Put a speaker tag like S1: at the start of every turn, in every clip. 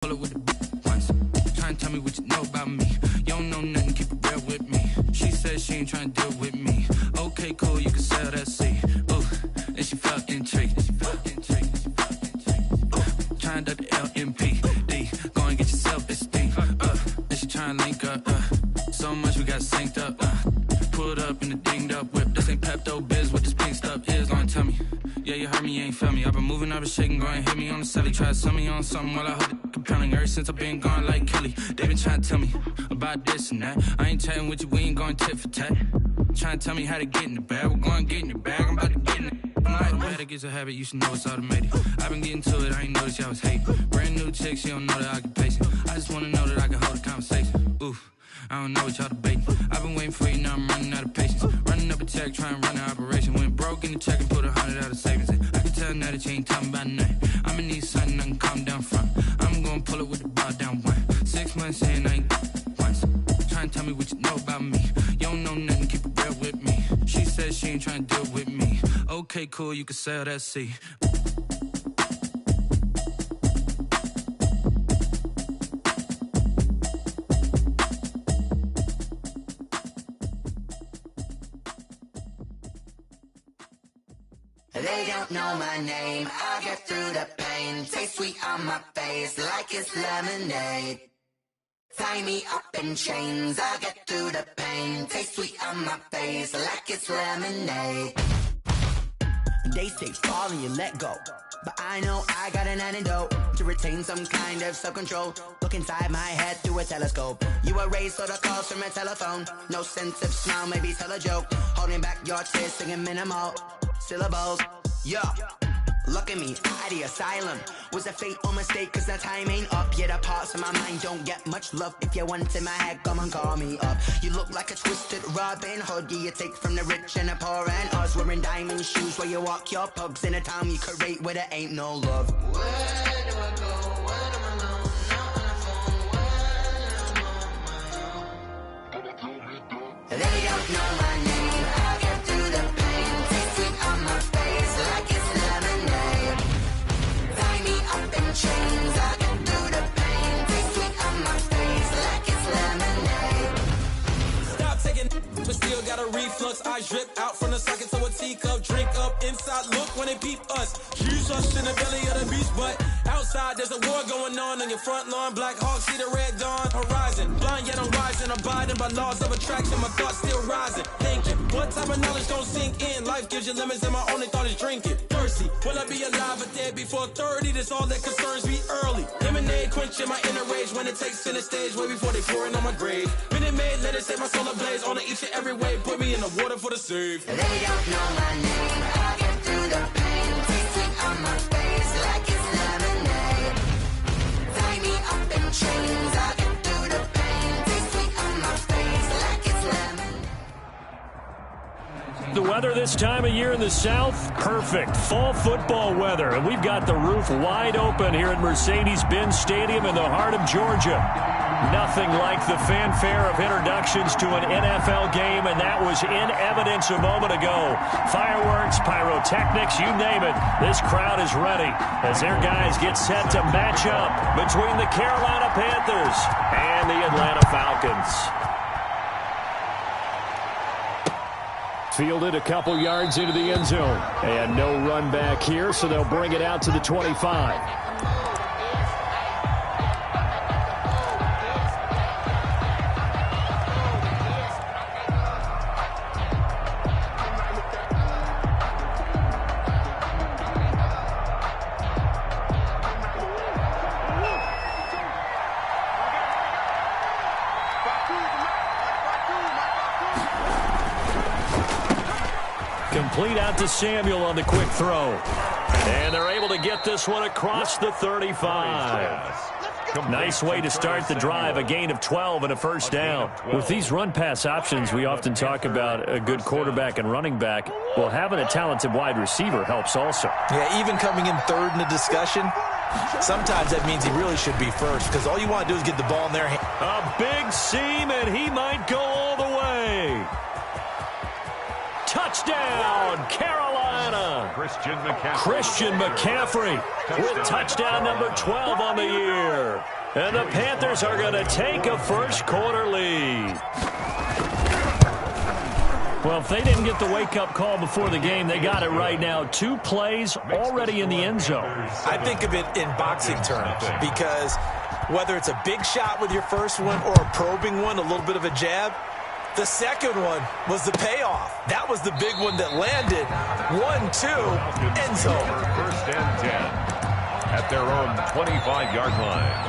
S1: pull it with the once. Try and tell me what you know about me. You don't know nothing, keep it real with me. She said she ain't trying to deal with me. Okay, cool, you can sell that seat. Ooh, and she felt intrigued. Trying to duck the LMP. Go and get your self-esteem. And she trying to link up. So much we got synced up. Pulled up in the dinged up whip. This ain't Pepto Biz, what this pink stuff is. Don't tell me. Yeah, you heard me, you ain't felt me. I've been moving, I've been shaking, go and hit me on the celly. Try to sell me on something while I hold it compelling. Ever since I've been gone like Kelly, they been trying to tell me about this and that. I ain't chatting with you, we ain't going tit for tat. Trying to tell me how to get in the bag. We're going to get in the bag, I'm about to get in it. I'm like, automatic is a habit, you should know it's automated. I've been getting to it, I ain't noticed y'all was hating. Brand new chick, she don't know the occupation. I just wanna know that I can hold a conversation. Oof, I don't know what y'all debating. I've been waiting for you, now I'm running out of patience. Running up a check, trying to run an operation. Went broke in the check and put 100 out of savings in. I can tell now that you ain't talking about nothing. I'ma need something I can calm down from. I'm gonna pull it with the bar down one. 6 months in, I ain't once. Trying to tell me what you know about me. You don't know nothing, keep it real with me. She said she ain't trying to deal with me. Okay, cool, you can sell that seat.
S2: They don't know my name, I get through the pain. Taste sweet on my face like it's lemonade. Tie me up in chains, I get through the pain. Taste sweet on my face like it's lemonade.
S3: They say fall and you let go, but I know I got an antidote to retain some kind of self-control. Look inside my head through a telescope. You erase all the calls from a telephone. No sense of smile, maybe tell a joke. Holding back your tears, singing minimal syllables. Yo, look at me, out of the asylum. Was a fate or mistake, cause the time ain't up. Yet the parts of my mind don't get much love. If you want in my head, come and call me up. You look like a twisted Robin Hood. Yeah, you take from the rich and the poor and us. Wearing diamond shoes where you walk your pugs. In a town you create where there ain't no love.
S2: Where do I go? When I'm alone? Not on the phone. When I'm on my own. They don't know my name. I get through the pain. Taste sweet on my face like it's lemonade. Tie me up in chains. I get through the pain. Taste sweet on my face like it's lemonade.
S4: Stop taking, but still got a reflux. I drip out from the socket to a teacup. Drink up inside, look when they peep us. Use us in the belly of the beast, but outside there's a war going on your front lawn. Black Hawk, see the red dawn horizon. Blind yet I'm rising, abiding by laws of attraction. My thoughts still rising, thinking what type of knowledge don't sink in. Life gives you lemons and my only thought is drinking. Thirsty, will I be alive or dead before 30? That's all that concerns me early. Lemonade quenching my inner rage when it takes center stage way before they pour it on my grave. Minute Maid, let it set my soul ablaze on each and every way. Put me in the water for the save.
S2: They don't know my name. I get through the pain. Taste sweet on my face like it's lemonade. Tie me up in chains. I get through the pain. Taste sweet on my face like it's lemonade.
S5: The weather this time of year in the South, perfect. Fall football weather. And we've got the roof wide open here at Mercedes-Benz Stadium in the heart of Georgia. Nothing like the fanfare of introductions to an NFL game, and that was in evidence a moment ago. Fireworks, pyrotechnics, you name it. This crowd is ready as their guys get set to match up between the Carolina Panthers and the Atlanta Falcons. Fielded a couple yards into the end zone. And no run back here, so they'll bring it out to the 25. Complete out to Samuel on the quick throw. And they're able to get this one across the 35. Nice way to start the drive, a gain of 12 and a first down. With these run-pass options, we often talk about a good quarterback and running back. Well, having a talented wide receiver helps also.
S6: Yeah, even coming in third in the discussion, sometimes that means he really should be first because all you want to do is get the ball in their hand.
S5: A big seam, and he might go all the way. Touchdown! Touchdown, Carolina. Christian McCaffrey with touchdown number 12 on the year. And the Panthers are going to take a first quarter lead. Well, if they didn't get the wake-up call before the game, they got it right now. 2 plays already in the end zone.
S6: I think of it in boxing terms because whether it's a big shot with your first one or a probing one, a little bit of a jab, the second one was the payoff. That was the big one that landed. 1-2, end zone.
S7: First and 10 at their own 25-yard line.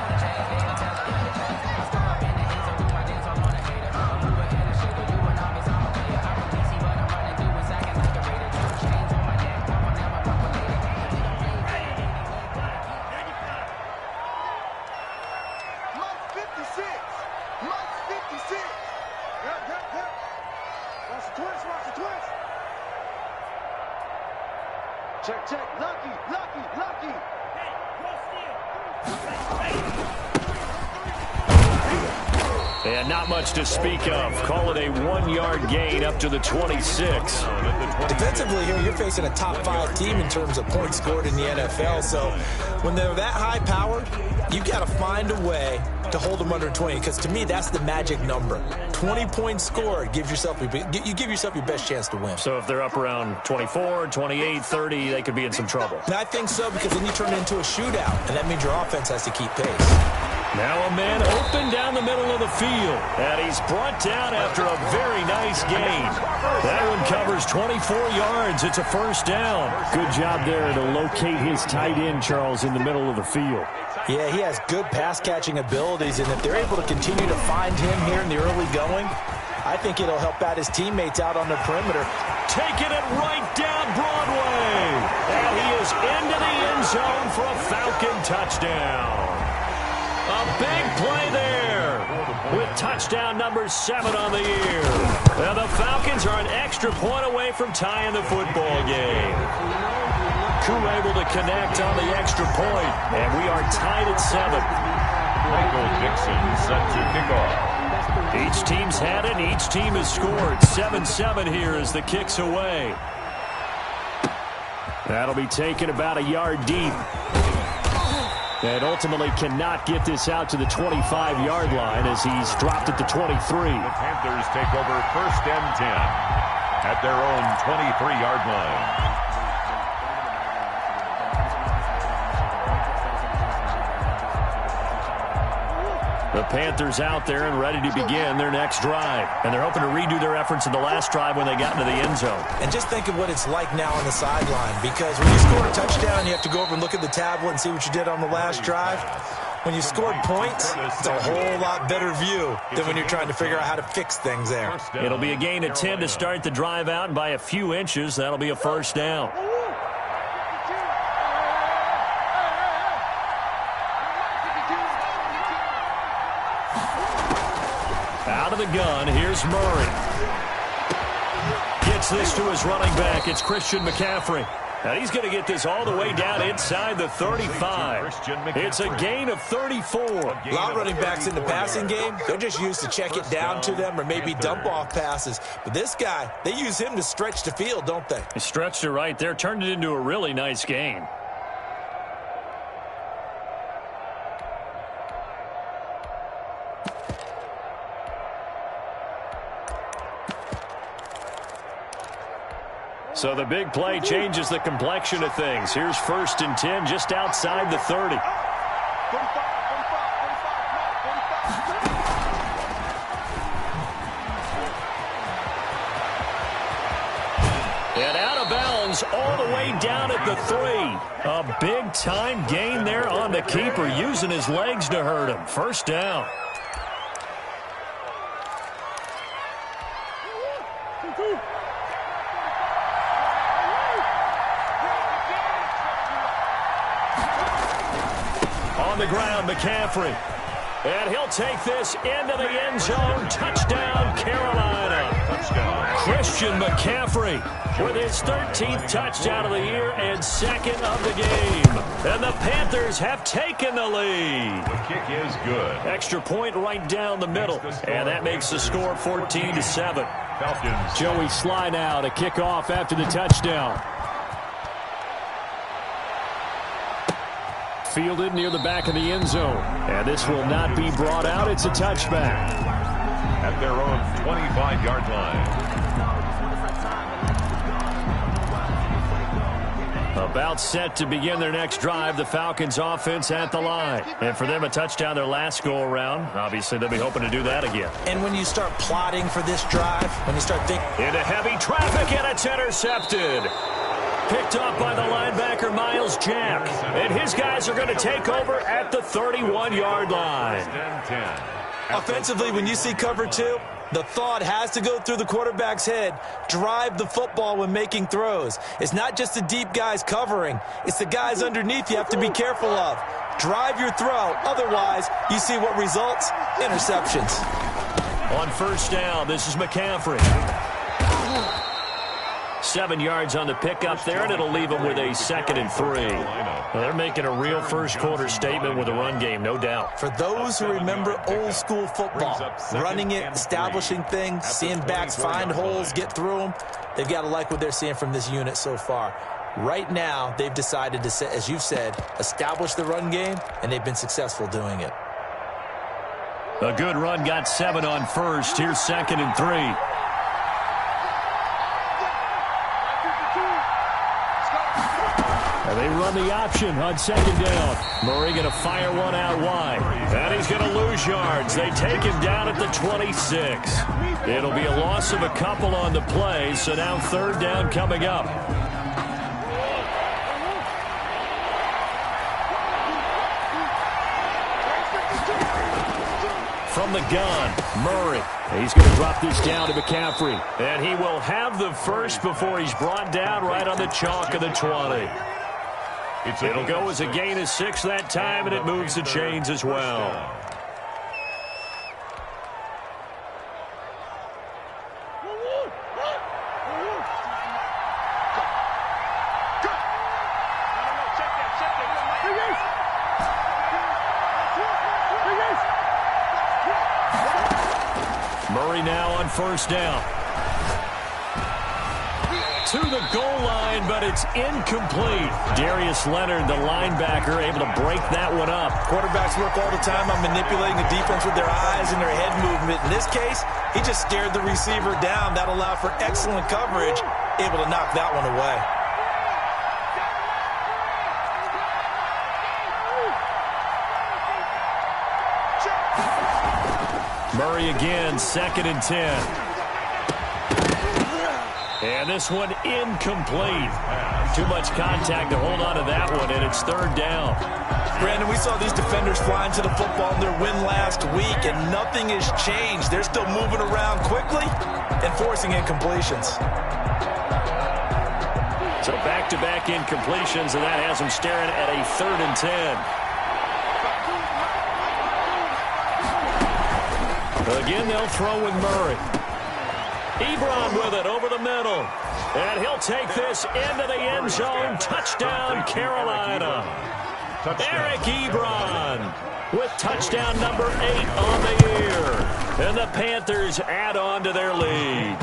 S8: Check. Lucky.
S5: And not much to speak of. Call it a 1-yard gain up to the 26.
S6: Defensively here, you're facing a top 5 team in terms of points scored in the NFL. So when they're that high powered, you got to find a way to hold them under 20. Because to me, that's the magic number. 20 points scored, you give yourself your best chance to win.
S5: So if they're up around 24, 28, 30, they could be in some trouble.
S6: And I think so, because then you turn it into a shootout, and that means your offense has to keep pace.
S5: Now a man open down the middle of the field. And he's brought down after a very nice gain. That one covers 24 yards. It's a first down. Good job there to locate his tight end, Charles, in the middle of the field.
S6: Yeah, he has good pass-catching abilities, and if they're able to continue to find him here in the early going, I think it'll help out his teammates out on the perimeter.
S5: Taking it right down Broadway. And he is into the end zone for a Falcon touchdown. A big play there with touchdown number 7 on the year. And the Falcons are an extra point away from tying the football game. Koo able to connect on the extra point, and we are tied at 7.
S7: Michael Dixon set to kick off.
S5: Each team's had it, each team has scored. 7-7 here as the kick's away. That'll be taken about a yard deep. And ultimately cannot get this out to the 25-yard line as he's dropped it to 23.
S7: The Panthers take over first and 10 at their own 23-yard line.
S5: The Panthers out there and ready to begin their next drive. And they're hoping to redo their efforts in the last drive when they got into the end zone.
S6: And just think of what it's like now on the sideline, because when you score a touchdown, you have to go over and look at the tablet and see what you did on the last drive. When you scored points, it's a whole lot better view than when you're trying to figure out how to fix things there.
S5: It'll be a gain of 10 to start the drive out, and by a few inches, that'll be a first down. Out of the gun, here's Murray. Gets this to his running back. It's Christian McCaffrey. And he's going to get this all the way down inside the 35. It's a gain of 34.
S6: A lot of running backs in the passing game, they're just used to check it down to them or maybe dump off passes. But this guy, they use him to stretch the field, don't they?
S5: He stretched it right there, turned it into a really nice gain. So the big play changes the complexion of things. Here's first and 10 just outside the 30. And out of bounds all the way down at the 3. A big-time gain there on the keeper, using his legs to hurt him. First down. On the ground, McCaffrey. And he'll take this into the end zone. Touchdown, Carolina.
S7: Touchdown.
S5: Christian McCaffrey with his 13th touchdown of the year and second of the game. And the Panthers have taken the lead.
S7: The kick is good.
S5: Extra point right down the middle. And that makes the score 14-7.
S7: Falcons.
S5: Joey Sly now to kick off after the touchdown. Fielded near the back of the end zone. And this will not be brought out. It's a touchback.
S7: At their own 25-yard line.
S5: About set to begin their next drive, the Falcons offense at the line. And for them, a touchdown their last go-around. Obviously, they'll be hoping to do that again.
S6: And when you start plotting for this drive, when you start thinking...
S5: Into heavy traffic, and it's intercepted. Picked up by the linebacker, Miles Jack. And his guys are going to take over at the 31-yard line.
S7: 10-10.
S6: Offensively, when you see cover two, the thought has to go through the quarterback's head. Drive the football when making throws. It's not just the deep guys covering. It's the guys underneath you have to be careful of. Drive your throw. Otherwise, you see what results? Interceptions.
S5: On first down, this is McCaffrey. 7 yards on the pickup there, and it'll leave them with a 2nd and 3. Well, they're making a real first-quarter statement with a run game, no doubt.
S6: For those who remember old-school football, running it, establishing things, seeing backs find holes, get through them, they've got to like what they're seeing from this unit so far. Right now, they've decided to, as you've said, establish the run game, and they've been successful doing it.
S5: A good run, got 7 on first. Here's 2nd and 3. And they run the option on 2nd down. Murray going to fire one out wide. And he's going to lose yards. They take him down at the 26. It'll be a loss of a couple on the play, so now 3rd down coming up. From the gun, Murray. He's going to drop this down to McCaffrey. And he will have the first before he's brought down right on the chalk of the 20. It'll go as a gain of 6 that time, and it moves the chains as well. Murray now on first down. To the goal line, but it's incomplete. Darius Leonard, the linebacker, able to break that one up.
S6: Quarterbacks work all the time on manipulating the defense with their eyes and their head movement. In this case, he just stared the receiver down. That allowed for excellent coverage, able to knock that one away.
S5: Murray again, 2nd and 10. And this one incomplete. Too much contact to hold on to that one, and it's 3rd down.
S6: Brandon, we saw these defenders flying to the football in their win last week, and nothing has changed. They're still moving around quickly and forcing incompletions.
S5: So back-to-back incompletions, and that has them staring at a 3rd and 10. Again, they'll throw with Murray. Ebron with it over the middle. And he'll take this into the end zone. Touchdown, Carolina. Eric Ebron with touchdown number 8 on the year. And the Panthers add on to their lead.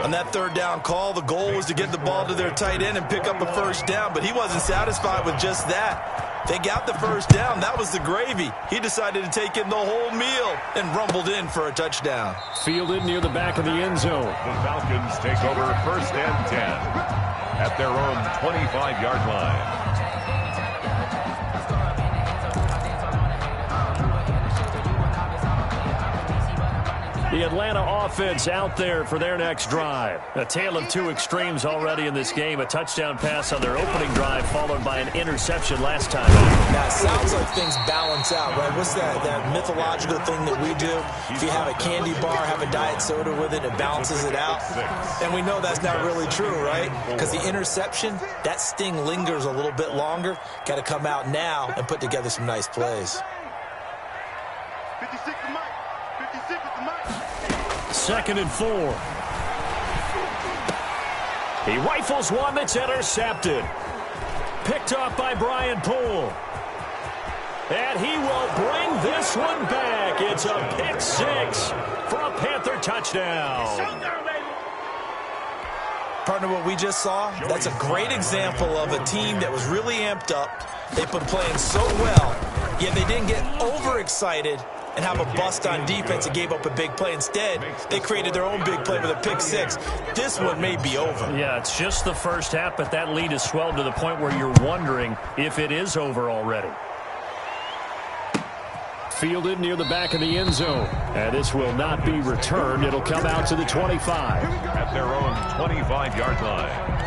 S6: On that 3rd down call, the goal was to get the ball to their tight end and pick up a first down, but he wasn't satisfied with just that. They got the first down. That was the gravy. He decided to take in the whole meal and rumbled in for a touchdown.
S5: Fielded near the back of the end zone.
S7: The Falcons take over 1st and 10 at their own 25-yard line.
S5: The Atlanta offense out there for their next drive. A tale of 2 extremes already in this game. A touchdown pass on their opening drive, followed by an interception last time.
S6: Now, it sounds like things balance out, right? What's that mythological thing that we do? If you have a candy bar, have a diet soda with it, it balances it out. And we know that's not really true, right? Because the interception, that sting lingers a little bit longer. Got to come out now and put together some nice plays.
S8: 56 to Mike. 56 to Mike.
S5: 2nd and 4. He rifles one that's intercepted. Picked off by Brian Poole. And he will bring this one back. It's a pick 6 for a Panther touchdown.
S6: Partner, what we just saw, that's a great example of a team that was really amped up. They've been playing so well, yet they didn't get overexcited and have a bust on defense and gave up a big play. Instead, they created their own big play with a pick 6. This one may be over.
S5: Yeah, it's just the first half, but that lead has swelled to the point where you're wondering if it is over already. Fielded near the back of the end zone. And this will not be returned. It'll come out to the 25.
S7: At their own 25-yard line.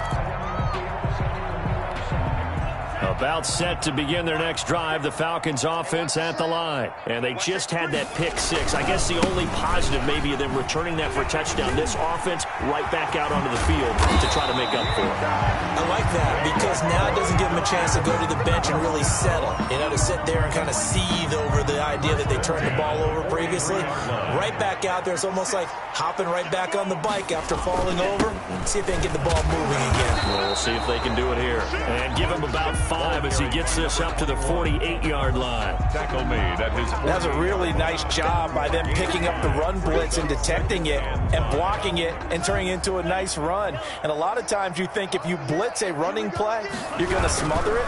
S5: About set to begin their next drive, the Falcons offense at the line. And they just had that pick 6. I guess the only positive maybe of them returning that for a touchdown. This offense right back out onto the field to try to make up for it.
S6: I like that because now it doesn't give them a chance to go to the bench and really settle. To sit there and kind of seethe over the idea that they turned the ball over previously. Right back out there. It's almost like hopping right back on the bike after falling over. See if they can get the ball moving again.
S5: We'll see if they can do it here. And give him about 5 as he gets this up to the 48-yard line.
S7: Tackle made at his 40.
S6: That's a really nice job by them picking up the run blitz and detecting it and blocking it and turning it into a nice run. And a lot of times you think if you blitz a running play, you're going to smother it.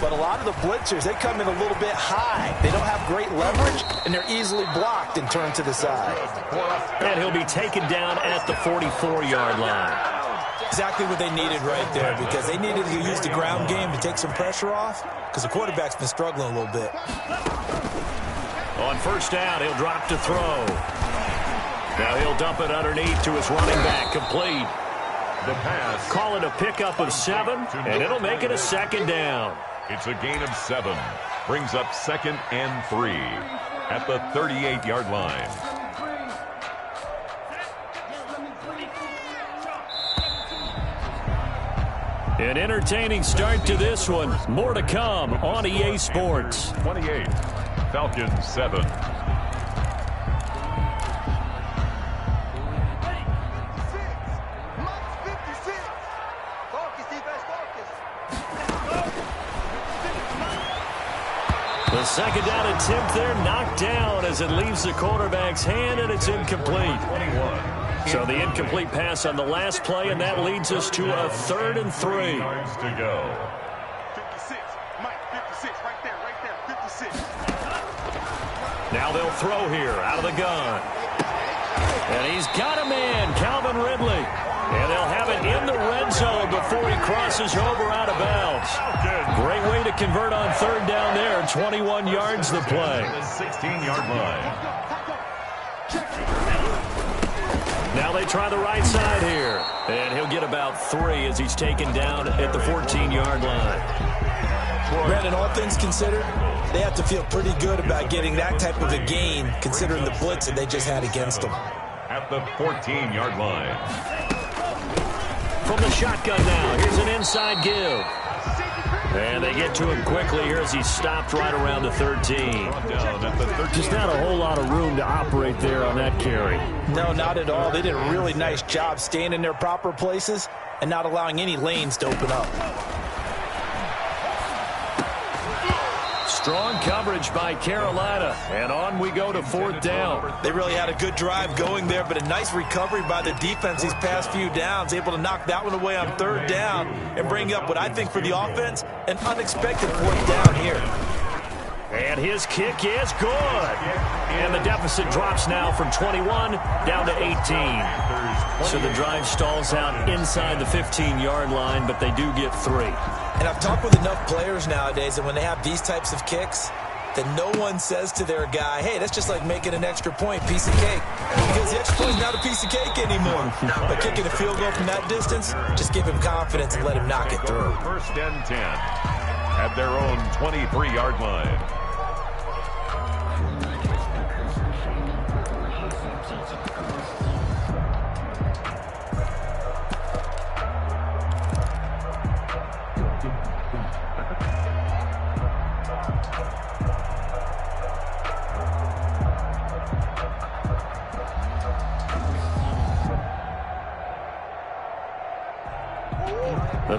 S6: But a lot of the blitzers, they come in a little bit high. They don't have great leverage, and they're easily blocked and turned to the side.
S5: And he'll be taken down at the 44-yard line.
S6: Exactly what they needed right there because they needed to use the ground game to take some pressure off because the quarterback's been struggling a little bit.
S5: On first down, he'll drop to throw. Now he'll dump it underneath to his running back, complete.
S7: The pass.
S5: Call it a pickup of 7, and it'll make it a 2nd down.
S7: It's a gain of 7. Brings up 2nd and 3 at the 38-yard line.
S5: An entertaining start to this one. More to come on EA Sports.
S7: 28. Falcons 7.
S5: The 2nd down attempt there knocked down as it leaves the quarterback's hand, and it's incomplete.
S7: 21.
S5: So the incomplete pass on the last play, and that leads us to a 3rd and 3.
S7: Yards to go.
S8: 56. Mike, 56. Right there. 56.
S5: Now they'll throw here out of the gun. And he's got a man, Calvin Ridley. And they'll have it in the red zone before he crosses over out of bounds. Great way to convert on 3rd down there. 21 yards the play.
S7: The 16-yard line.
S5: Now they try the right side here. And he'll get about 3 as he's taken down at the 14-yard line.
S6: Brandon, all things considered, they have to feel pretty good about getting that type of a gain considering the blitz that they just had against them.
S7: At the 14-yard line.
S5: From the shotgun now, here's an inside give. And they get to him quickly here as he's stopped right around the 13. Just not a whole lot of room to operate there on that carry.
S6: No, not at all. They did a really nice job staying in their proper places and not allowing any lanes to open up.
S5: Strong coverage by Carolina, and on we go to 4th down.
S6: They really had a good drive going there, but a nice recovery by the defense these past few downs, able to knock that one away on 3rd down and bring up what I think for the offense, an unexpected 4th down here.
S5: And his kick is good. And the deficit drops now from 21 down to 18. So the drive stalls out inside the 15-yard line, but they do get 3.
S6: And I've talked with enough players nowadays that when they have these types of kicks, that no one says to their guy, hey, that's just like making an extra point, piece of cake. Because the extra point is not a piece of cake anymore. By kicking a field goal from that distance, just give him confidence and let him knock it through.
S7: 1st and 10 at their own 23-yard line.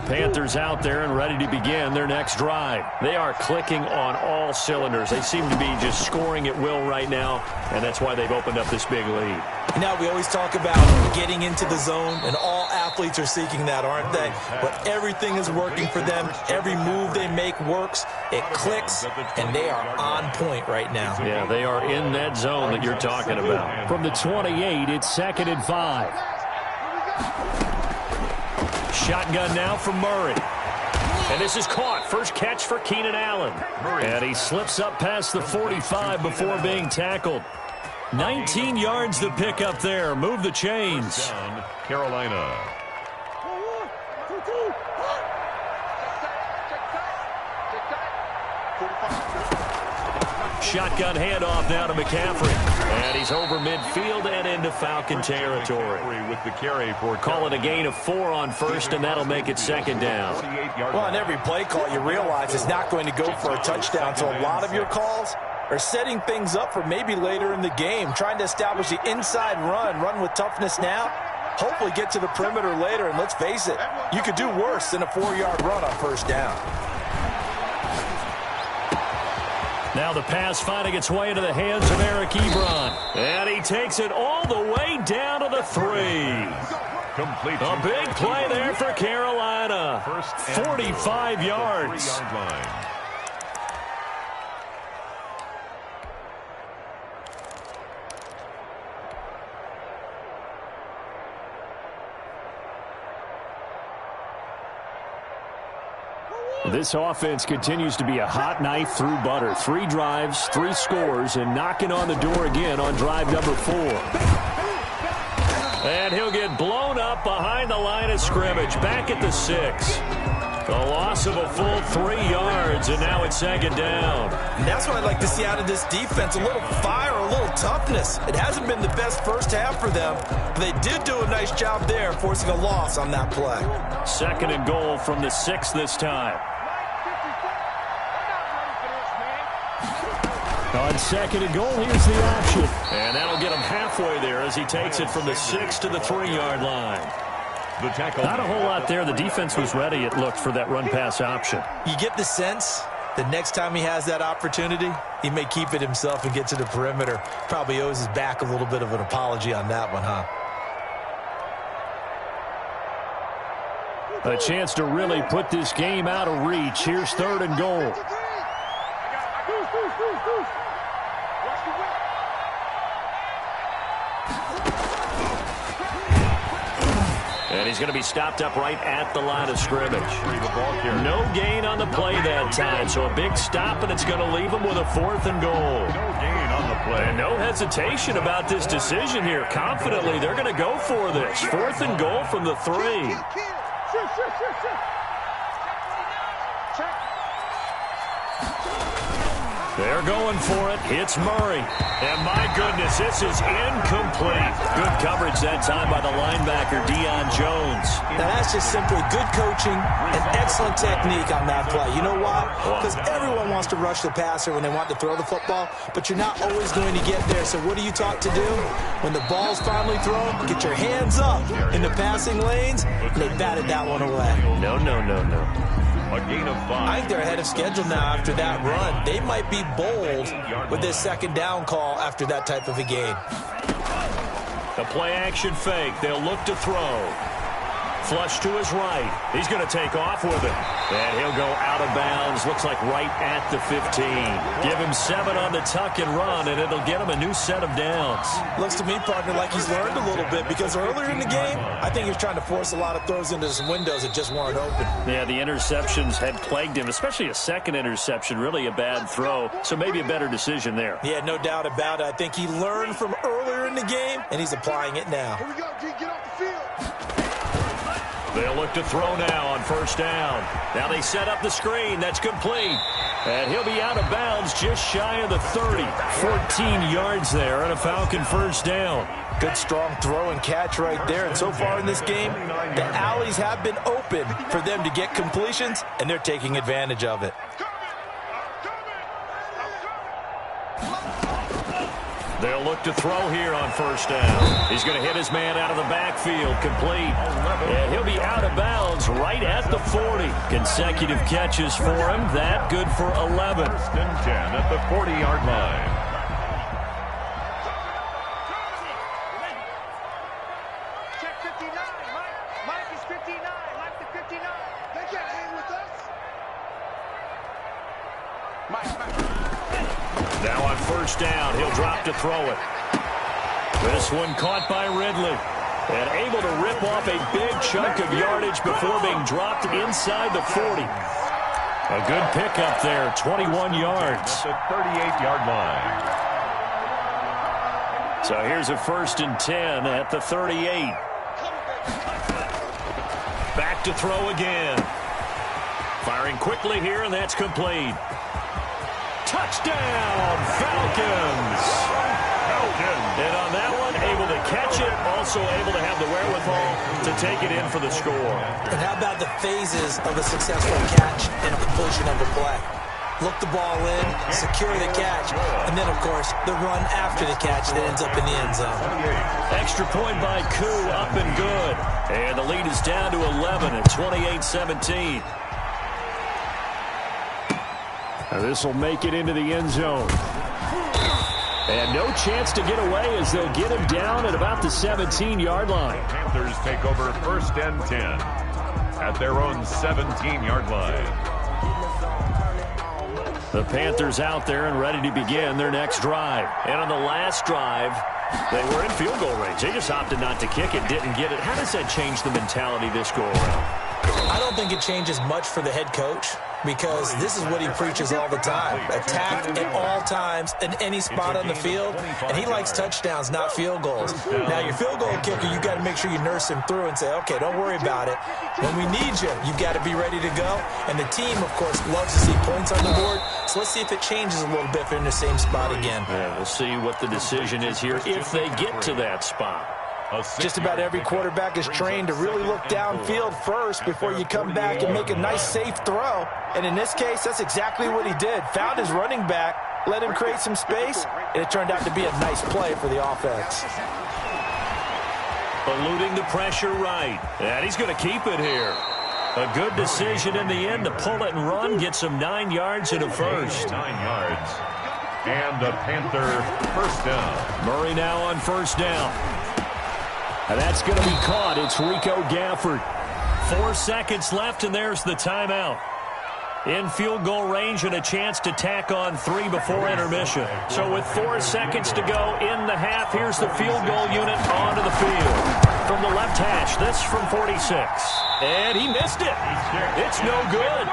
S5: Panthers out there and ready to begin their next drive. They are clicking on all cylinders. They seem to be just scoring at will right now, and that's why they've opened up this big lead.
S6: Now, we always talk about getting into the zone, and all athletes are seeking that, aren't they? But everything is working for them. Every move they make works. It clicks, and they are on point right now.
S5: Yeah, they are in that zone that you're talking about. From the 28, it's 2nd and 5. Shotgun now from Murray. And this is caught. First catch for Keenan Allen. And he slips up past the 45 before being tackled. 19 yards to pick up there. Move the chains.
S7: Carolina.
S5: Shotgun handoff now to McCaffrey. And he's over midfield and into Falcon territory.
S7: With the carry for
S5: Call it a gain of 4 on first, and that'll make it 2nd down.
S6: Well, on every play call, you realize it's not going to go for a touchdown, so a lot of your calls are setting things up for maybe later in the game, trying to establish the inside run with toughness now, hopefully get to the perimeter later, and let's face it, you could do worse than a 4-yard run on first down.
S5: Now the pass finding its way into the hands of Eric Ebron. And he takes it all the way down to the 3.
S7: Complete.
S5: A big play there for Carolina. 45 yards. This offense continues to be a hot knife through butter. 3 drives, 3 scores, and knocking on the door again on drive number 4. And he'll get blown up behind the line of scrimmage, back at the 6. A loss of a full 3 yards, and now it's 2nd down.
S6: And that's what I'd like to see out of this defense, a little fire, a little toughness. It hasn't been the best first half for them, but they did do a nice job there, forcing a loss on that play.
S5: 2nd and goal from the 6 this time. On 2nd and goal, here's the option. And that'll get him halfway there as he takes it from the 6 to the 3-yard line.
S7: The tackle.
S5: Not a whole lot there. The defense was ready, it looked, for that run-pass option.
S6: You get the sense the next time he has that opportunity, he may keep it himself and get to the perimeter. Probably owes his back a little bit of an apology on that one, huh?
S5: A chance to really put this game out of reach. Here's 3rd and goal. And he's going to be stopped up right at the line of scrimmage. No gain on the play that time, so a big stop, and it's going to leave him with a 4th and goal.
S7: No gain on the play.
S5: And no hesitation about this decision here. Confidently, they're going to go for this. 4th and goal from the 3. They're going for it. It's Murray. And my goodness, this is incomplete. Good coverage that time by the linebacker, Deion Jones.
S6: Now that's just simply good coaching and excellent technique on that play. You know why? Because everyone wants to rush the passer when they want to throw the football, but you're not always going to get there. So what are you taught to do? When the ball's finally thrown, get your hands up in the passing lanes, and they batted that one away.
S5: No.
S7: A gain of 5.
S6: I think they're ahead of schedule now after that run. They might be bold with this 2nd down call after that type of a game.
S5: The play action fake. They'll look to throw. Flush to his right. He's going to take off with it. And he'll go out of bounds. Looks like right at the 15. Give him 7 on the tuck and run, and it'll get him a new set of downs.
S6: Looks to me, partner, like he's learned a little bit, because earlier in the game, I think he was trying to force a lot of throws into some windows that just weren't open.
S5: Yeah, the interceptions had plagued him, especially a 2nd interception, really a bad throw. So maybe a better decision there.
S6: Yeah, no doubt about it. I think he learned from earlier in the game, and he's applying it now.
S8: Here we go, G. Get off the field.
S5: They'll look to throw now on 1st down. Now they set up the screen. That's complete. And he'll be out of bounds just shy of the 30. 14 yards there and a Falcon 1st down.
S6: Good strong throw and catch right there. And so far in this game, the alleys have been open for them to get completions, and they're taking advantage of it.
S5: They'll look to throw here on first down. He's going to hit his man out of the backfield, complete. And he'll be out of bounds right at the 40. Consecutive catches for him. That good for 11.
S7: First and 10 at the 40-yard line.
S8: Check 59, Mike. Mike is 59. Mike the 59. They can't hang with us. Mike.
S5: Now on first down, he'll drop to throw it. This one caught by Ridley. And able to rip off a big chunk of yardage before being dropped inside the 40. A good pickup there, 21 yards.
S7: At the 38-yard line.
S5: So here's a first and 10 at the 38. Back to throw again. Firing quickly here, and that's complete. Touchdown, Falcons! And on that one, able to catch it, also able to have the wherewithal to take it in for the score.
S6: And how about the phases of a successful catch and completion of a play? Look the ball in, secure the catch, and then, of course, the run after the catch that ends up in the end zone.
S5: Extra point by Koo, up and good. And the lead is down to 11 at 28-17. This will make it into the end zone. And no chance to get away as they'll get him down at about the 17-yard line.
S7: The Panthers take over first and 10 at their own 17-yard line.
S5: The Panthers out there and ready to begin their next drive. And on the last drive, they were in field goal range. They just opted not to kick it, didn't get it. How does that change the mentality this go-around?
S6: I don't think it changes much for the head coach, because this is what he preaches all the time. Attack at all times in any spot on the field, and he likes touchdowns, not field goals. Now, your field goal kicker, you got to make sure you nurse him through and say, okay, don't worry about it. When we need you, you got to be ready to go. And the team, of course, loves to see points on the board, so let's see if it changes a little bit if they're in the same spot again.
S5: Yeah, we'll see what the decision is here if they get to that spot.
S6: Just about every quarterback is trained to really look downfield first before you come back and make a nice, safe throw. And in this case, that's exactly what he did. Found his running back, let him create some space, and it turned out to be a nice play for the offense.
S5: Eluding the pressure right. And he's going to keep it here. A good decision in the end to pull it and run, get some 9 yards and a first.
S7: 9 yards. And the Panther first down.
S5: Murray now on first down. And that's going to be caught. It's Rico Gafford. 4 seconds left, and there's the timeout. In field goal range and a chance to tack on 3 before intermission. So with 4 seconds to go in the half, here's the field goal unit onto the field. From the left hash, this from 46. And he missed it. It's no good.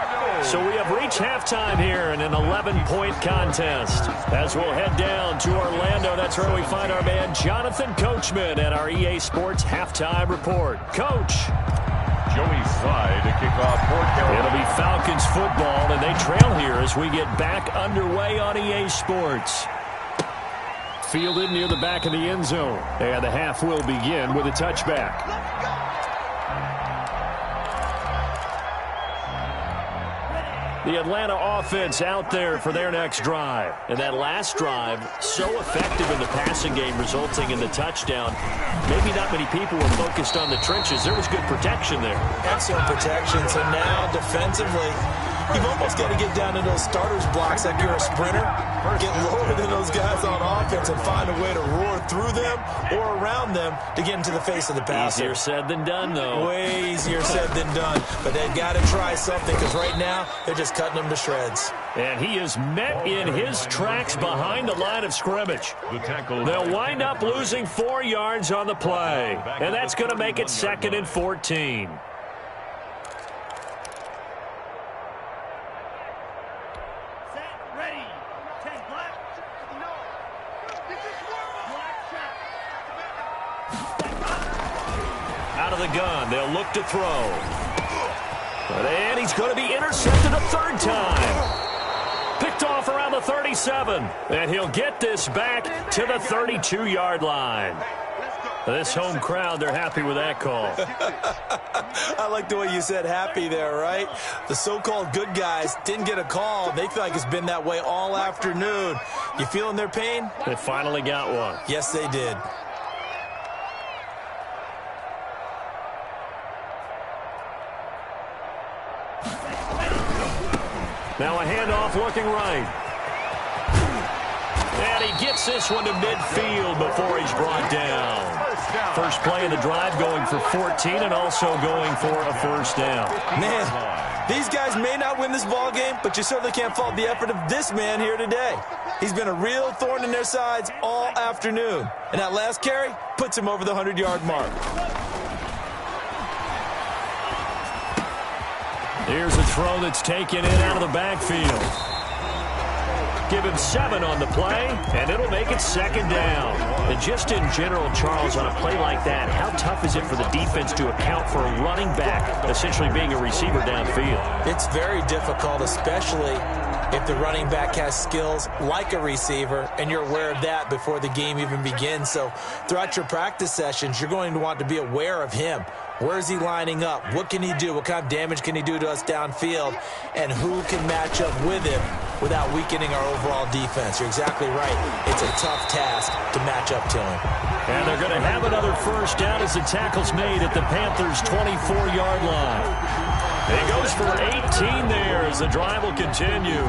S5: So we have reached halftime here in an 11-point contest. As we'll head down to Orlando, that's where we find our man Jonathan Coachman at our EA Sports Halftime Report. Coach.
S7: Joey Slye to kick off for Carolina.
S5: It'll be Falcons football, and they trail here as we get back underway on EA Sports. Fielded near the back of the end zone. And the half will begin with a touchback. The Atlanta offense out there for their next drive. And that last drive, so effective in the passing game, resulting in the touchdown. Maybe not many people were focused on the trenches. There was good protection there.
S6: Excellent protection. So now, defensively, you've almost got to get down to those starters blocks like you're a sprinter. Get lower than those guys on offense and find a way to roar through them or around them to get into the face of the passer.
S5: Easier said than done, though.
S6: Way easier said than done. But they've got to try something, because right now they're just cutting them to shreds.
S5: And he is met in his tracks behind the line of scrimmage. They'll wind up losing 4 yards on the play. And that's going to make it 2nd and 14. Out of the gun, they'll look to throw. And he's going to be intercepted a 3rd time. Picked off around the 37. And he'll get this back to the 32-yard line. This home crowd, they're happy with that call.
S6: I like the way you said happy there, right? The so-called good guys didn't get a call. They feel like it's been that way all afternoon. You feeling their pain?
S5: They finally got one.
S6: Yes, they did.
S5: Now a handoff looking right. And he gets this one to midfield before he's brought down. First play of the drive going for 14 and also going for a first down.
S6: Man, these guys may not win this ball game, but you certainly can't fault the effort of this man here today. He's been a real thorn in their sides all afternoon. And that last carry puts him over the 100-yard mark.
S5: Here's a throw that's taken in out of the backfield. Give him 7 on the play, and it'll make it second down. And just in general, Charles, on a play like that, how tough is it for the defense to account for a running back essentially being a receiver downfield?
S6: It's very difficult, especially if the running back has skills like a receiver, and you're aware of that before the game even begins. So throughout your practice sessions, you're going to want to be aware of him. Where is he lining up? What can he do? What kind of damage can he do to us downfield? And who can match up with him without weakening our overall defense? You're exactly right. It's a tough task to match up to him.
S5: And they're going to have another first down as the tackle's made at the Panthers' 24-yard line. He goes for 18 there as the drive will continue.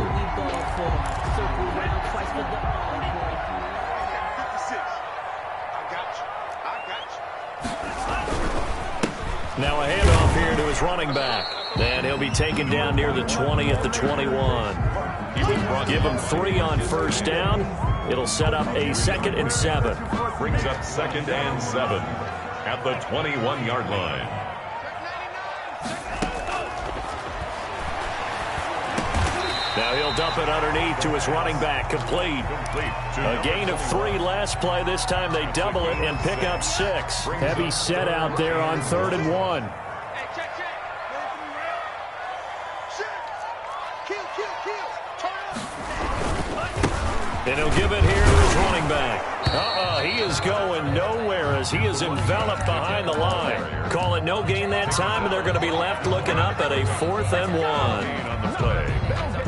S5: Now a handoff here to his running back. And he'll be taken down near the 20 at the 21. Give him 3 on first down. It'll set up a 2nd and 7.
S7: Brings up 2nd and 7 at the 21-yard line.
S5: Now he'll dump it underneath to his running back. Complete. A gain of 3 last play. This time they double it and pick up 6. Heavy set out there on 3rd and 1. And he'll give it here to his running back. He is going nowhere as he is enveloped behind the line. Call it no gain that time, and they're going to be left looking up at a 4th and 1.
S7: On the play.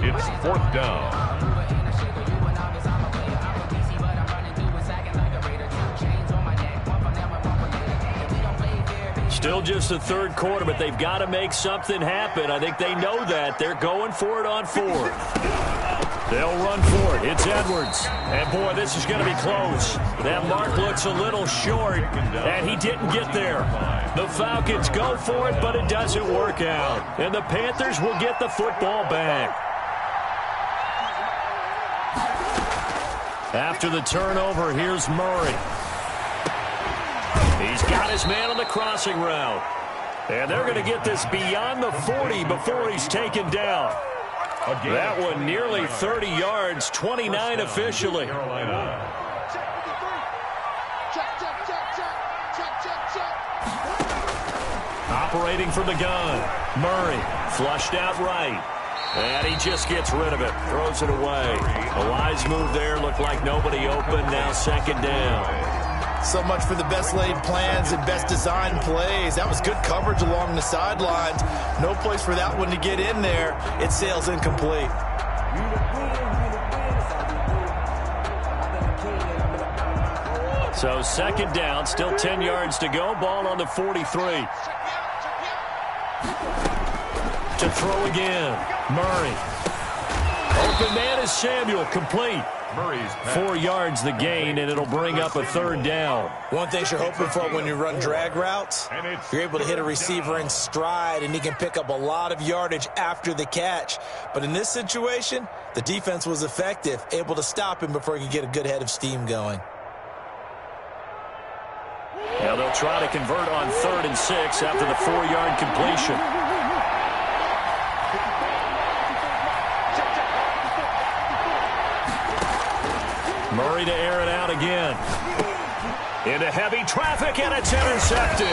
S7: It's 4th down.
S5: Still just the 3rd quarter, but they've got to make something happen. I think they know that. They're going for it on 4th. They'll run for it. It's Edwards. And, boy, this is going to be close. That mark looks a little short, and he didn't get there. The Falcons go for it, but it doesn't work out. And the Panthers will get the football back. After the turnover, here's Murray. He's got his man on the crossing route. And they're going to get this beyond the 40 before he's taken down. That one nearly 30 yards, 29 officially. Operating from the gun. Murray flushed out right. And he just gets rid of it. Throws it away. A wise move there. Looked like nobody open. Now 2nd down.
S6: So much for the best laid plans and best designed plays. That was good coverage along the sidelines. No place for that one to get in there. It sails incomplete.
S5: So 2nd down, still 10 yards to go. Ball on the 43. To throw again. Murray. Open man is Samuel. Complete. 4 yards the gain, and it'll bring up a 3rd down.
S6: One thing you're hoping for when you run drag routes, you're able to hit a receiver in stride, and he can pick up a lot of yardage after the catch. But in this situation, the defense was effective, able to stop him before he could get a good head of steam going.
S5: Now they'll try to convert on 3rd and 6 after the 4-yard completion. Murray to air it out again. Into heavy traffic, and it's intercepted.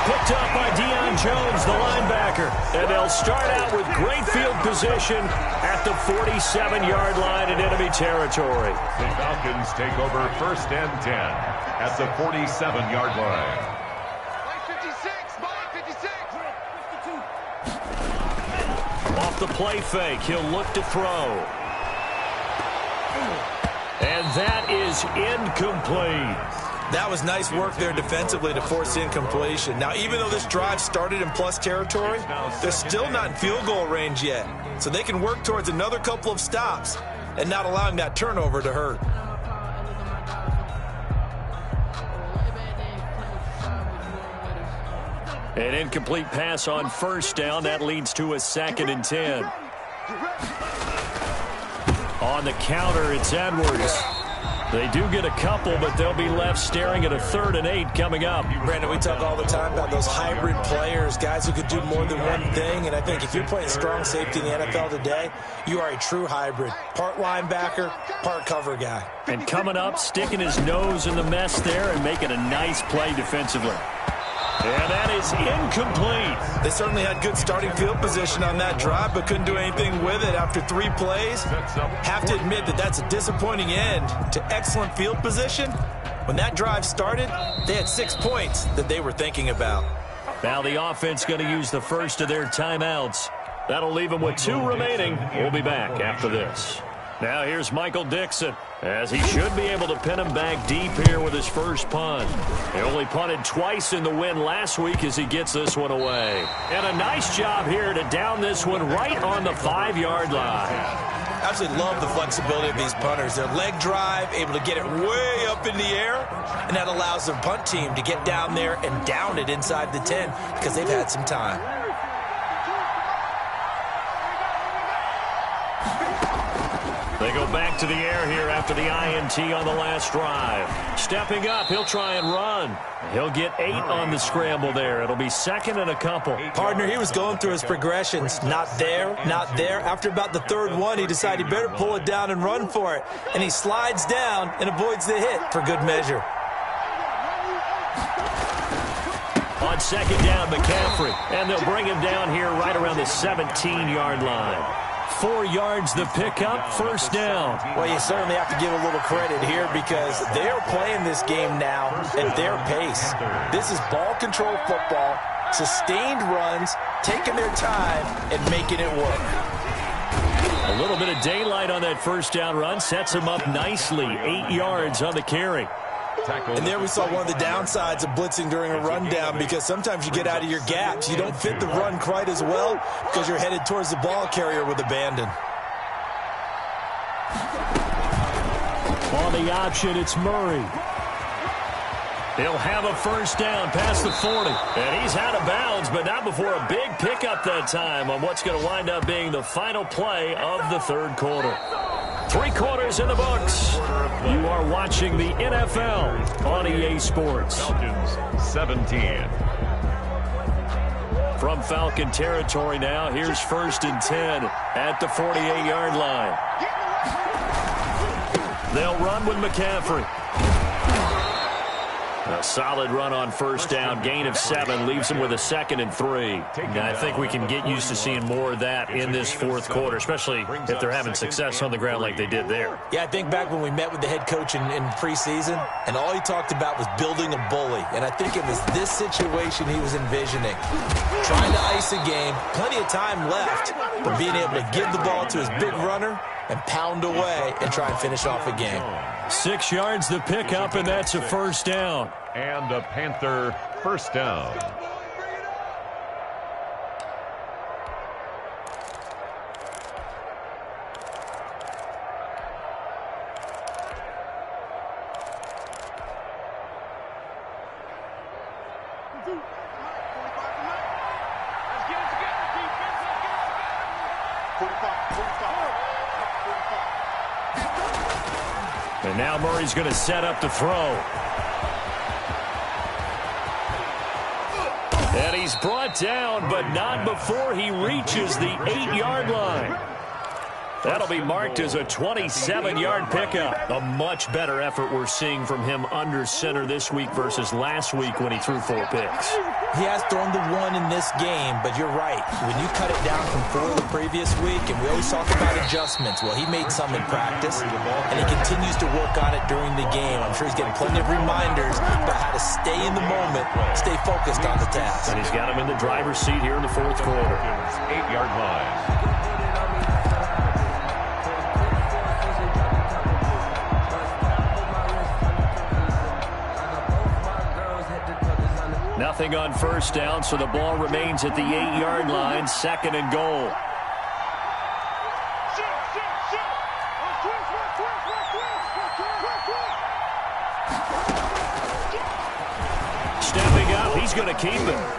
S5: Picked up by Deion Jones, the linebacker. And they'll start out with great field position at the 47-yard line in enemy territory.
S7: The Falcons take over 1st and 10. at the 47-yard line.
S8: Mike 56, Mike 56.
S5: Off the play fake, he'll look to throw. And that is incomplete.
S6: That was nice work there defensively to force incompletion. Now, even though this drive started in plus territory, they're still not in field goal range yet. So they can work towards another couple of stops and not allowing that turnover to hurt.
S5: An incomplete pass on first down. That leads to a 2nd and 10. On the counter, it's Edwards. They do get a couple, but they'll be left staring at a 3rd and 8 coming up.
S6: Brandon, we talk all the time about those hybrid players, guys who could do more than one thing. And I think if you're playing strong safety in the NFL today, you are a true hybrid. Part linebacker, part cover guy.
S5: And coming up, sticking his nose in the mess there and making a nice play defensively. And that is incomplete.
S6: They certainly had good starting field position on that drive, but couldn't do anything with it after 3 plays. Have to admit that that's a disappointing end to excellent field position. When that drive started, they had 6 points that they were thinking about.
S5: Now the offense going to use the first of their timeouts. That'll leave them with 2 remaining. We'll be back after this. Now here's Michael Dixon, as he should be able to pin him back deep here with his first punt. He only punted twice in the win last week as he gets this one away. And a nice job here to down this one right on the 5-yard line.
S6: Absolutely love the flexibility of these punters. Their leg drive, able to get it way up in the air, and that allows their punt team to get down there and down it inside the 10 because they've had some time.
S5: They go back to the air here after the INT on the last drive. Stepping up, he'll try and run. He'll get 8 on the scramble there. It'll be 2nd and a couple.
S6: Partner, he was going through his progressions. Not there, not there. After about the 3rd one, he decided he better pull it down and run for it. And he slides down and avoids the hit for good measure.
S5: On 2nd down, McCaffrey. And they'll bring him down here right around the 17-yard line. 4 yards the pickup, 1st down.
S6: Well, you certainly have to give a little credit here because they're playing this game now at their pace. This is ball control football, sustained runs, taking their time and making it work.
S5: A little bit of daylight on that 1st down run sets him up nicely. 8 yards on the carry.
S6: And there we saw one of the downsides of blitzing during a rundown because sometimes you get out of your gaps. You don't fit the run quite as well because you're headed towards the ball carrier with abandon.
S5: On the option, it's Murray. He'll have a 1st down past the 40. And he's out of bounds, but not before a big pickup that time on what's going to wind up being the final play of the 3rd quarter. 3 quarters in the books. You are watching the NFL on EA Sports.
S7: Falcons 17.
S5: From Falcon territory now, here's 1st and 10 at the 48-yard line. They'll run with McCaffrey. A solid run on 1st down. Gain of 7 leaves him with a 2nd and 3. Now, I think we can get used to seeing more of that in this 4th quarter, especially if they're having success on the ground like they did there.
S6: Yeah, I think back when we met with the head coach in preseason, and all he talked about was building a bully. And I think it was this situation he was envisioning. Trying to ice a game, plenty of time left, but being able to give the ball to his big runner and pound away and try and finish off a game.
S5: 6 yards the pickup, and that's a 1st down.
S7: And a Panther 1st down.
S5: And now Murray's going to set up to throw. And he's brought down, but not before he reaches the 8-yard line. That'll be marked as a 27-yard pickup. A much better effort we're seeing from him under center this week versus last week when he threw 4 picks.
S6: He has thrown the one in this game, but you're right. When you cut it down from 4 the previous week, and we always talk about adjustments, well, he made some in practice, and he continues to work on it during the game. I'm sure he's getting plenty of reminders about how to stay in the moment, stay focused on the task.
S5: And he's got him in the driver's seat here in the fourth quarter.
S7: 8-yard line.
S5: Nothing on first down, so the ball remains at the 8-yard line, 2nd and goal. Stepping up, he's going to keep it.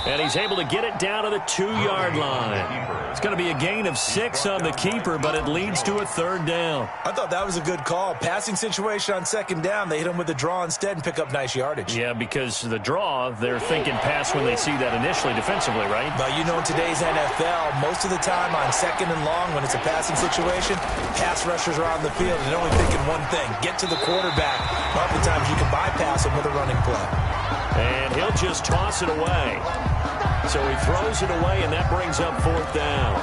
S5: And he's able to get it down to the 2-yard line. It's going to be a gain of 6 on the keeper, but it leads to a 3rd down.
S6: I thought that was a good call. Passing situation on 2nd down. They hit him with the draw instead and pick up nice yardage.
S5: Yeah, because the draw, they're thinking pass when they see that initially defensively, right?
S6: But you know, in today's NFL, most of the time on 2nd and long, when it's a passing situation, pass rushers are on the field and they're only thinking one thing, get to the quarterback. Oftentimes you can bypass him with a running play.
S5: And he'll just toss it away. So he throws it away, and that brings up 4th down.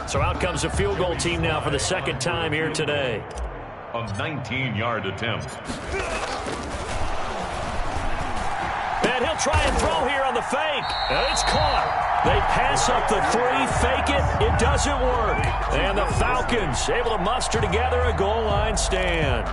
S5: So out comes a field goal team now for the 2nd time here today.
S7: A 19-yard attempt.
S5: And he'll try and throw here on the fake. And it's caught. They pass up the 3, fake it. It doesn't work. And the Falcons able to muster together a goal line stand.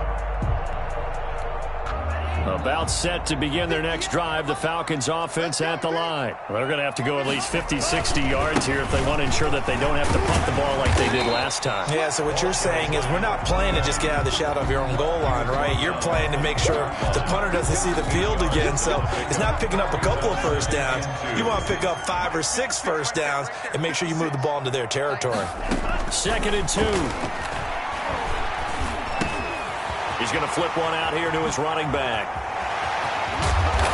S5: About set to begin their next drive, the Falcons offense at the line. Well, they're going to have to go at least 50, 60 yards here if they want to ensure that they don't have to punt the ball like they did last time.
S6: Yeah, so what you're saying is we're not playing to just get out of the shadow of your own goal line, right? You're playing to make sure the punter doesn't see the field again. So it's not picking up a couple of first downs. You want to pick up 5 or 6 first downs and make sure you move the ball into their territory.
S5: 2nd and 2. He's going to flip one out here to his running back.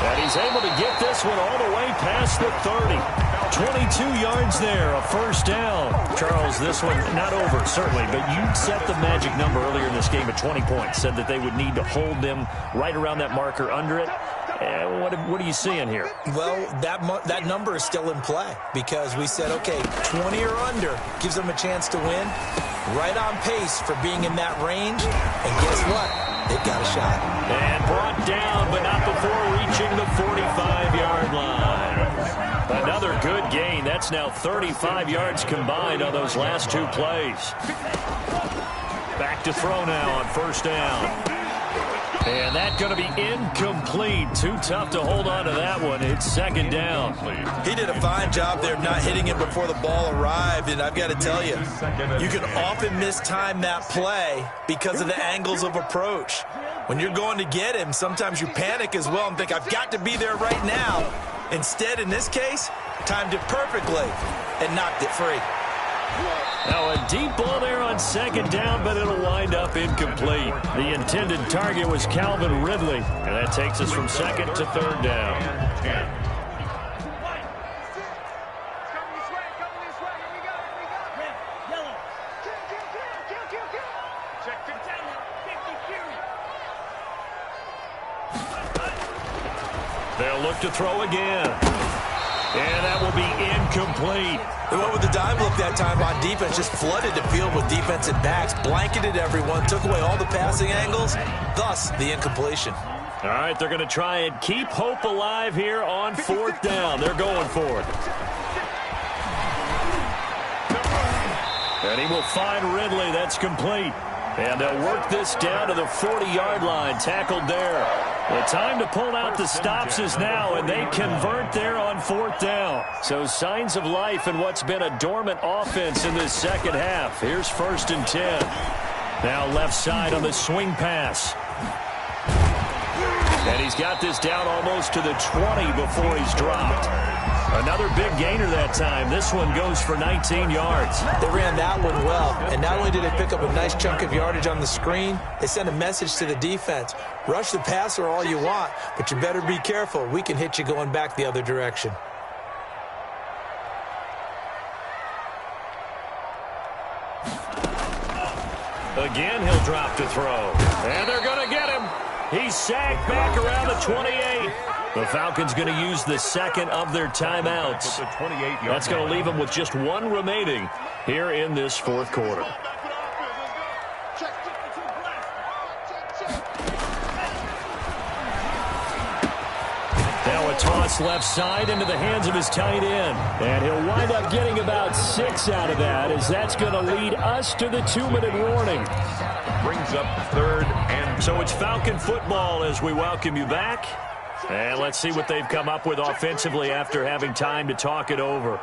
S5: And he's able to get this one all the way past the 30. 22 yards there, a first down. Charles, this one not over, certainly, but you set the magic number earlier in this game at 20 points. Said that they would need to hold them right around that marker under it. What are you seeing here?
S6: Well, that number is still in play because we said, okay, 20 or under gives them a chance to win. Right on pace for being in that range. And guess what? They've got a shot.
S5: And brought down, but not before reaching the 45-yard line. Another good gain. That's now 35 yards combined on those last 2 plays. Back to throw now on first down. And that's going to be incomplete. Too tough to hold on to that one. It's 2nd down.
S6: He did a fine job there of not hitting it before the ball arrived. And I've got to tell you, you can often mistime that play because of the angles of approach. When you're going to get him, sometimes you panic as well and think, I've got to be there right now. Instead, in this case, timed it perfectly and knocked it free.
S5: Now a deep ball there on 2nd down, but it'll wind up incomplete. The intended target was Calvin Ridley, and that takes us from 2nd to 3rd down. They'll look to throw again. And that will be incomplete.
S6: They went with the dive look that time on defense, just flooded the field with defensive backs, blanketed everyone, took away all the passing angles, thus the incompletion.
S5: All right, they're going to try and keep hope alive here on 4th down. They're going for it. And he will find Ridley. That's complete. And they'll work this down to the 40-yard line. Tackled there. The time to pull out the stops is now, and they convert there on 4th down. So signs of life in what's been a dormant offense in this 2nd half. Here's 1st and 10. Now left side on the swing pass. And he's got this down almost to the 20 before he's dropped. Another big gainer that time. This one goes for 19 yards.
S6: They ran that one well, and not only did they pick up a nice chunk of yardage on the screen, they sent a message to the defense. Rush the passer all you want, but you better be careful. We can hit you going back the other direction.
S5: Again, he'll drop to throw. And they're going to get him. He's sacked back around the 28. The Falcons going to use the second of their timeouts. That's going to leave them with just one remaining here in this fourth quarter. Now a toss left side into the hands of his tight end. And he'll wind up getting about 6 out of that, as that's going to lead us to the 2-minute warning.
S7: Brings up third and...
S5: So it's Falcon football as we welcome you back. And let's see what they've come up with offensively after having time to talk it over.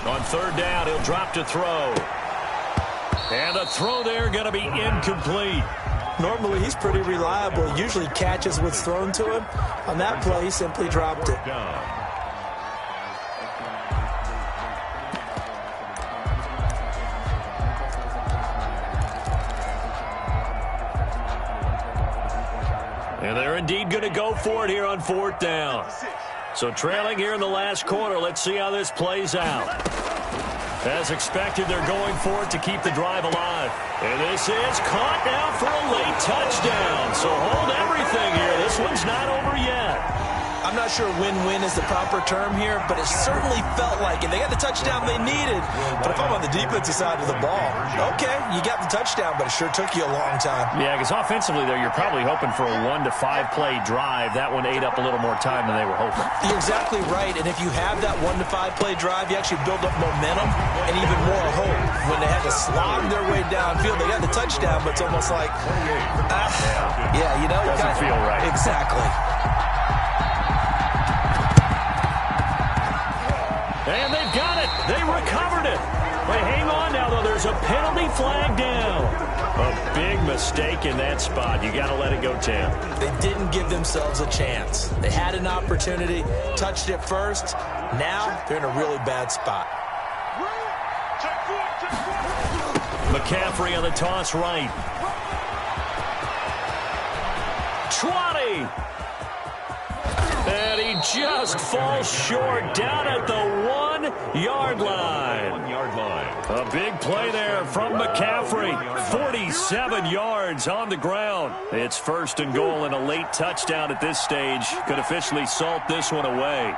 S5: On third down, he'll drop to throw. And the throw there going to be incomplete.
S6: Normally, he's pretty reliable. Usually catches what's thrown to him. On that play, he simply dropped it.
S5: And they're indeed going to go for it here on fourth down. So trailing here in the last quarter, let's see how this plays out. As expected, they're going for it to keep the drive alive. And this is caught now for a late touchdown. So hold everything here. This one's not over yet.
S6: I'm not sure win-win is the proper term here, but it certainly felt like it. They got the touchdown they needed. But if I'm on the defensive side of the ball, okay, you got the touchdown, but it sure took you a long time.
S5: Yeah, because offensively, though, you're probably hoping for a 1 to 5 play drive. That one ate up a little more time than they were hoping.
S6: You're exactly right, and if you have that 1 to 5 play drive, you actually build up momentum and even more hope. When they had to slog their way downfield, they got the touchdown, but it's almost like, yeah, you know.
S5: Doesn't feel right.
S6: Exactly.
S5: And they've got it. They recovered it. They hang on now, though. There's a penalty flag down. A big mistake in that spot. You got to let it go, Tim.
S6: They didn't give themselves a chance. They had an opportunity, touched it first. Now they're in a really bad spot.
S5: McCaffrey on the toss right. 20. And he just falls short down at the 1-yard line.
S7: 1-yard line.
S5: A big play there from McCaffrey. 47 yards on the ground. It's first and goal, and a late touchdown at this stage could officially salt this one away.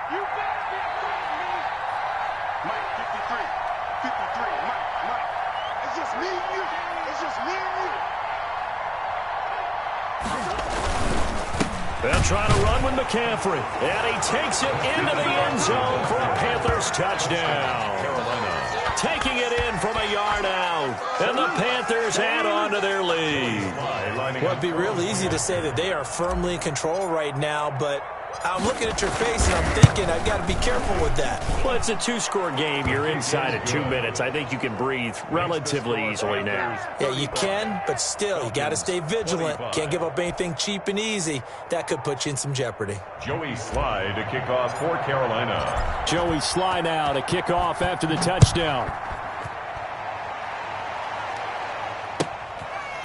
S5: They'll try to run with McCaffrey. And he takes it into the end zone for a Panthers touchdown.
S7: Carolina.
S5: Taking it in from a yard out. And the Panthers add on to their lead.
S6: Well, it'd be real easy to say that they are firmly in control right now, but I'm looking at your face and I'm thinking I've got to be careful with that.
S5: Well, it's a 2-score game. You're inside of 2 minutes. I think you can breathe relatively easily now.
S6: Yeah, you can, but still, you got to stay vigilant. Can't give up anything cheap and easy. That could put you in some jeopardy.
S7: Joey Sly to kick off for Carolina.
S5: Joey Sly now to kick off after the touchdown.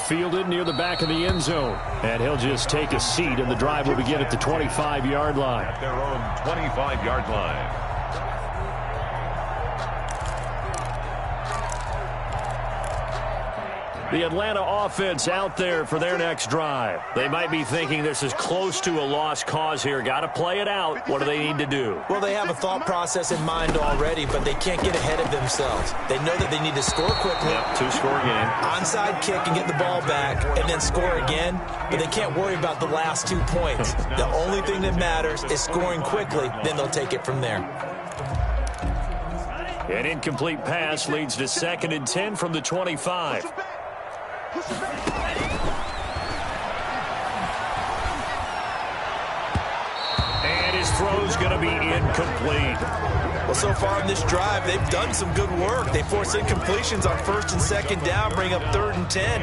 S5: Fielded near the back of the end zone. And he'll just take a seat, and the drive will begin at the 25-yard line.
S7: At their own 25-yard line.
S5: The Atlanta offense out there for their next drive. They might be thinking this is close to a lost cause here. Got to play it out. What do they need to do?
S6: Well, they have a thought process in mind already, but they can't get ahead of themselves. They know that they need to score quickly.
S5: Yep, 2-score game.
S6: Onside kick and get the ball back and then score again, but they can't worry about the last 2 points. The only thing that matters is scoring quickly, then they'll take it from there.
S5: An incomplete pass leads to 2nd and 10 from the 25. And his throw's going to be incomplete.
S6: Well, so far in this drive, they've done some good work. They force incompletions on 1st and 2nd down, bring up 3rd and 10.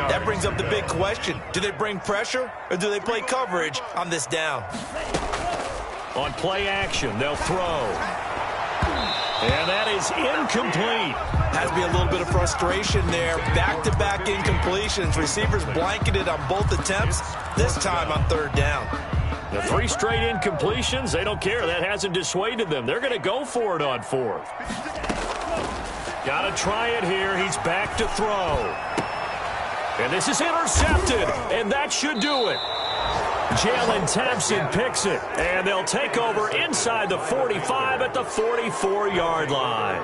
S6: That brings up the big question. Do they bring pressure or do they play coverage on this down?
S5: On play action, they'll throw. And that is incomplete.
S6: Has to be a little bit of frustration there. Back-to-back incompletions. Receivers blanketed on both attempts, this time on 3rd down.
S5: The 3 straight incompletions, they don't care. That hasn't dissuaded them. They're going to go for it on 4th. Got to try it here. He's back to throw. And this is intercepted, and that should do it. Jalen Thompson picks it, and they'll take over inside the 45 at the 44-yard line.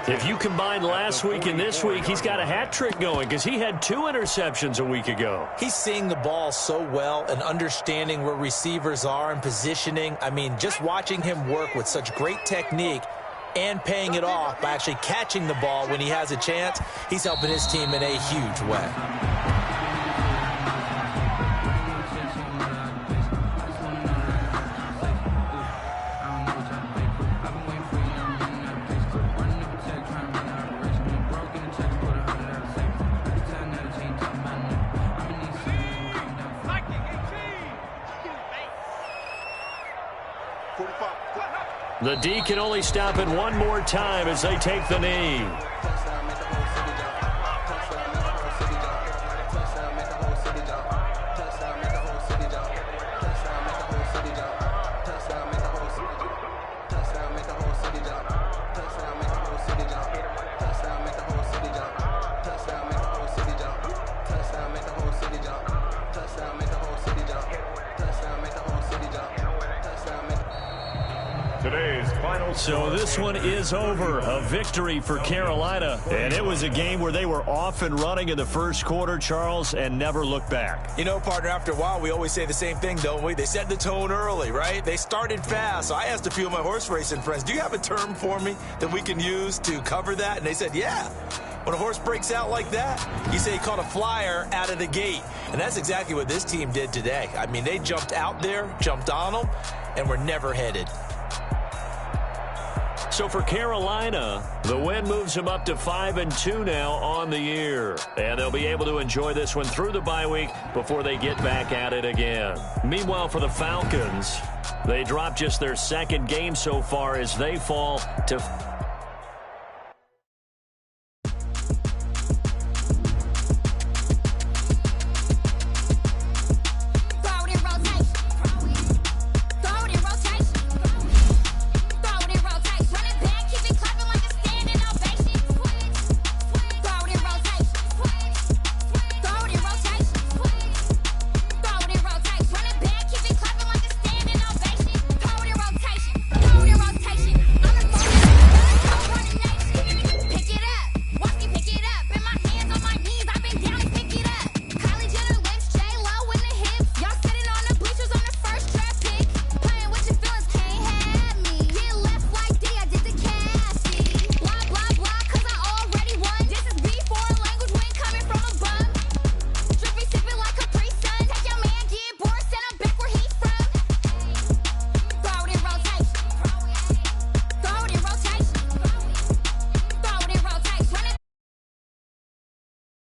S5: If you combine last week and this week, he's got a hat trick going because he had 2 interceptions a week ago.
S6: He's seeing the ball so well and understanding where receivers are and positioning. I mean, just watching him work with such great technique and paying it off by actually catching the ball when he has a chance, he's helping his team in a huge way.
S5: The D can only stop it one more time as they take the knee. So this one is over. A victory for Carolina. And it was a game where they were off and running in the first quarter, Charles, and never looked back.
S6: You know, partner, after a while, we always say the same thing, don't we? They set the tone early, right? They started fast. So I asked a few of my horse racing friends, do you have a term for me that we can use to cover that? And they said, yeah. When a horse breaks out like that, you say he caught a flyer out of the gate. And that's exactly what this team did today. I mean, they jumped out there, jumped on them, and were never headed.
S5: So for Carolina, the win moves them up to 5-2 now on the year. And they'll be able to enjoy this one through the bye week before they get back at it again. Meanwhile, for the Falcons, they dropped just their second game so far as they fall to